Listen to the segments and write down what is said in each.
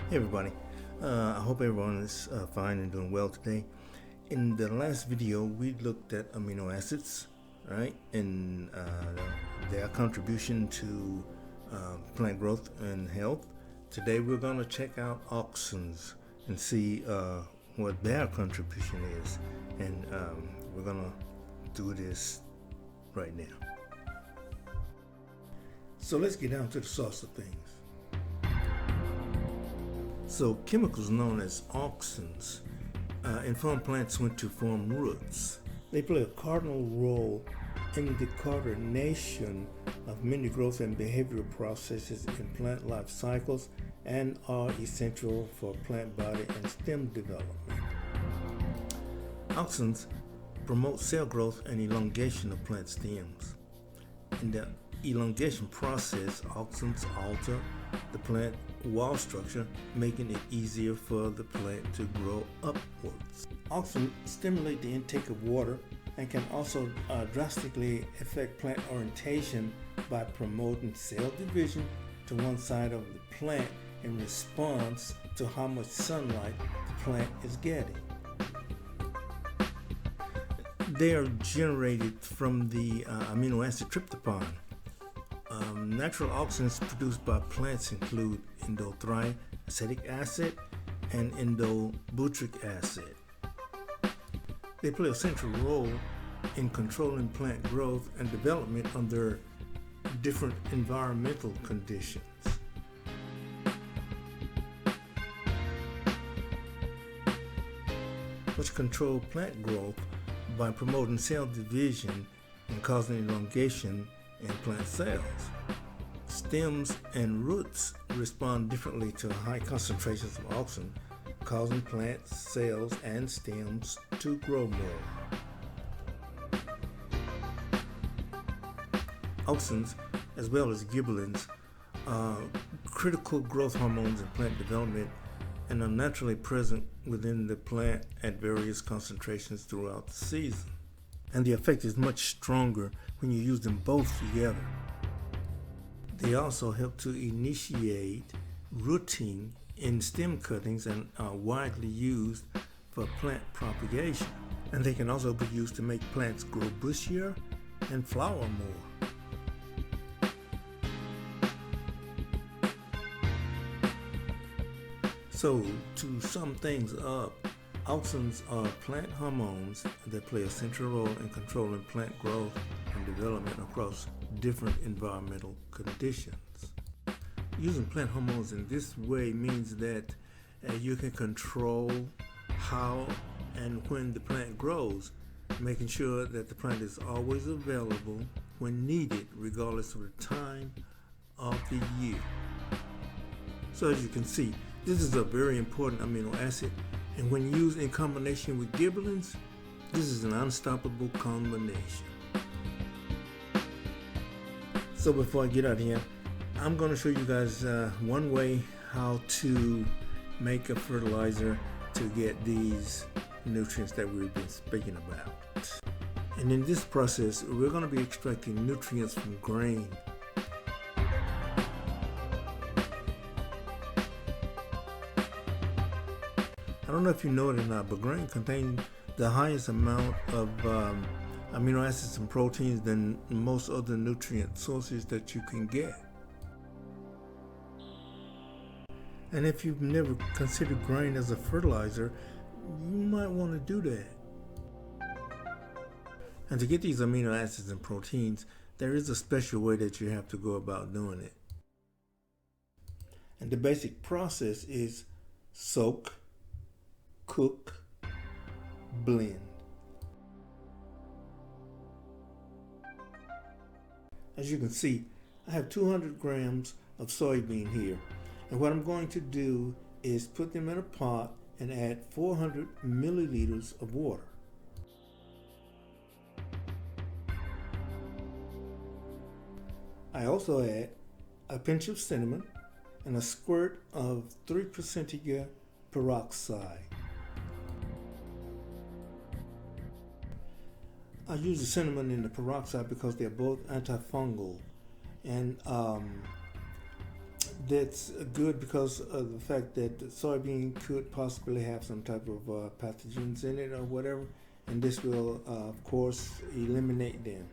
Hey everybody, I hope everyone is fine and doing well today. In the last video we looked at amino acids, right, and their contribution to plant growth and health. Today we're going to check out auxins and see what their contribution is, and we're going to do this right now. So let's get down to the source of things. So chemicals known as auxins inform plants when to form roots. They play a cardinal role in the coordination of many growth and behavioral processes in plant life cycles and are essential for plant body and stem development. Auxins promote cell growth and elongation of plant stems. In the elongation process, auxins alter the plant wall structure, making it easier for the plant to grow upwards. Auxins stimulate the intake of water and can also drastically affect plant orientation by promoting cell division to one side of the plant in response to how much sunlight the plant is getting. They are generated from the amino acid tryptophan. Natural auxins produced by plants include Indole acetic acid and Indole butyric acid. They play a central role in controlling plant growth and development under different environmental conditions. Which control plant growth by promoting cell division and causing elongation in plant cells. Stems and roots respond differently to high concentrations of auxin, causing plant cells and stems to grow more. Auxins, as well as gibberellins, are critical growth hormones in plant development and are naturally present within the plant at various concentrations throughout the season. And the effect is much stronger when you use them both together. They also help to initiate rooting in stem cuttings and are widely used for plant propagation. And they can also be used to make plants grow bushier and flower more. So, to sum things up, auxins are plant hormones that play a central role in controlling plant growth and development across different environmental conditions. Using plant hormones in this way means that you can control how and when the plant grows, making sure that the plant is always available when needed, regardless of the time of the year. So as you can see, this is a very important amino acid, and when used in combination with gibberellins, this is an unstoppable combination. So before I get out of here, I'm going to show you guys one way how to make a fertilizer to get these nutrients that we've been speaking about. And in this process, we're going to be extracting nutrients from grain. I don't know if you know it or not, but grain contains the highest amount of amino acids and proteins than most other nutrient sources that you can get. And if you've never considered grain as a fertilizer, you might want to do that. And to get these amino acids and proteins, there is a special way that you have to go about doing it. And the basic process is soak, cook, blend. As you can see, I have 200 grams of soybean here. And what I'm going to do is put them in a pot and add 400 milliliters of water. I also add a pinch of cinnamon and a squirt of 3% peroxide. I use the cinnamon and the peroxide because they're both antifungal, and that's good because of the fact that the soybean could possibly have some type of pathogens in it or whatever, and this will, of course, eliminate them.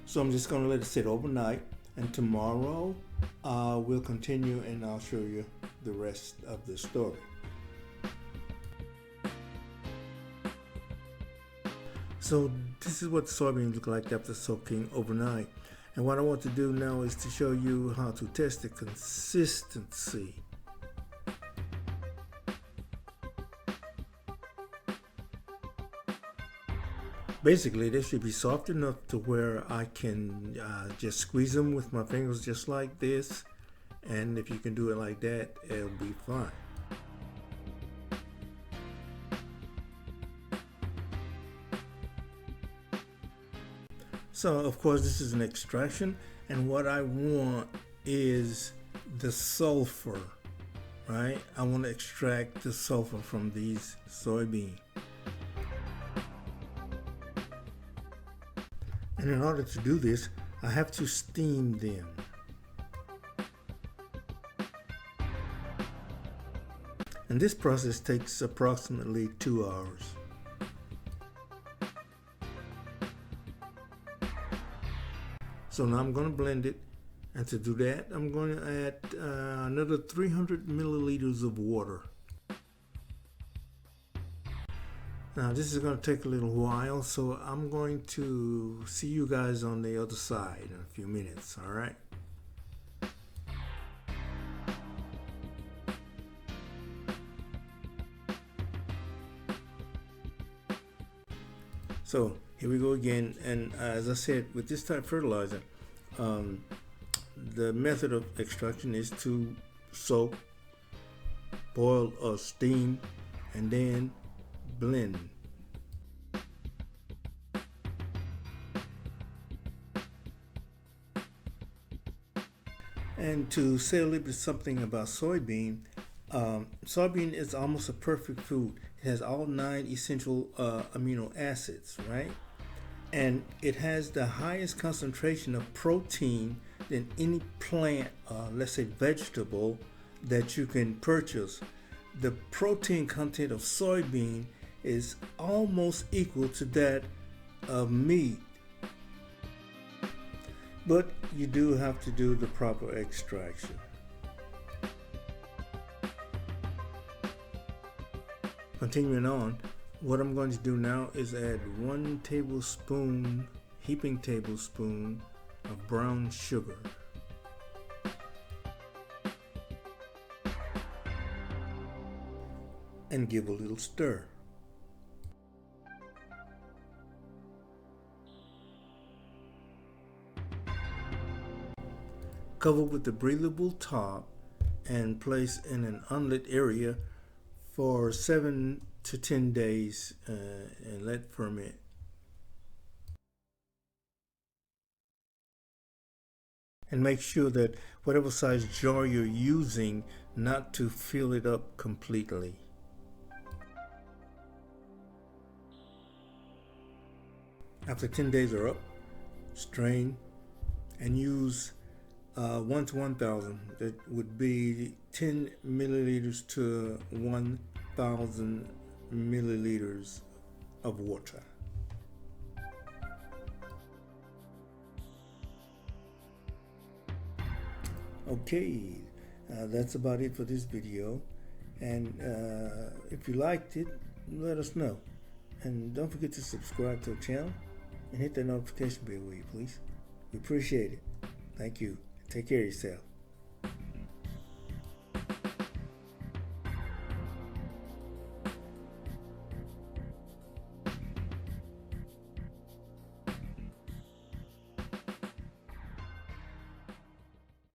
So I'm just going to let it sit overnight, and tomorrow we'll continue and I'll show you the rest of the story. So this is what soybeans look like after soaking overnight. And what I want to do now is to show you how to test the consistency. Basically, they should be soft enough to where I can just squeeze them with my fingers just like this. And if you can do it like that, it'll be fine. So, of course, this is an extraction, and what I want is the sulfur, right? I want to extract the sulfur from these soybeans. And in order to do this, I have to steam them. And this process takes approximately 2 hours. So now I'm going to blend it, and to do that I'm going to add another 300 milliliters of water. Now this is going to take a little while, so I'm going to see you guys on the other side in a few minutes, all right? So here we go again, and as I said, with this type of fertilizer, the method of extraction is to soak, boil or steam, and then blend. And to say a little bit something about soybean, soybean is almost a perfect food. It has all 9 essential amino acids, right? And it has the highest concentration of protein than any plant, let's say vegetable, that you can purchase. The protein content of soybean is almost equal to that of meat. But you do have to do the proper extraction. Continuing on, what I'm going to do now is add 1 tablespoon, heaping tablespoon of brown sugar. And give a little stir. Cover with a breathable top and place in an unlit area for 7 to 10 days and let ferment. And make sure that whatever size jar you're using, not to fill it up completely. After 10 days are up, strain and use 1 to 1,000. That would be 10 milliliters to 1,000 milliliters of water. Okay, that's about it for this video, and if you liked it, let us know, and don't forget to subscribe to the channel and hit that notification bell, will you please? We appreciate it. Thank you. Take care of yourself.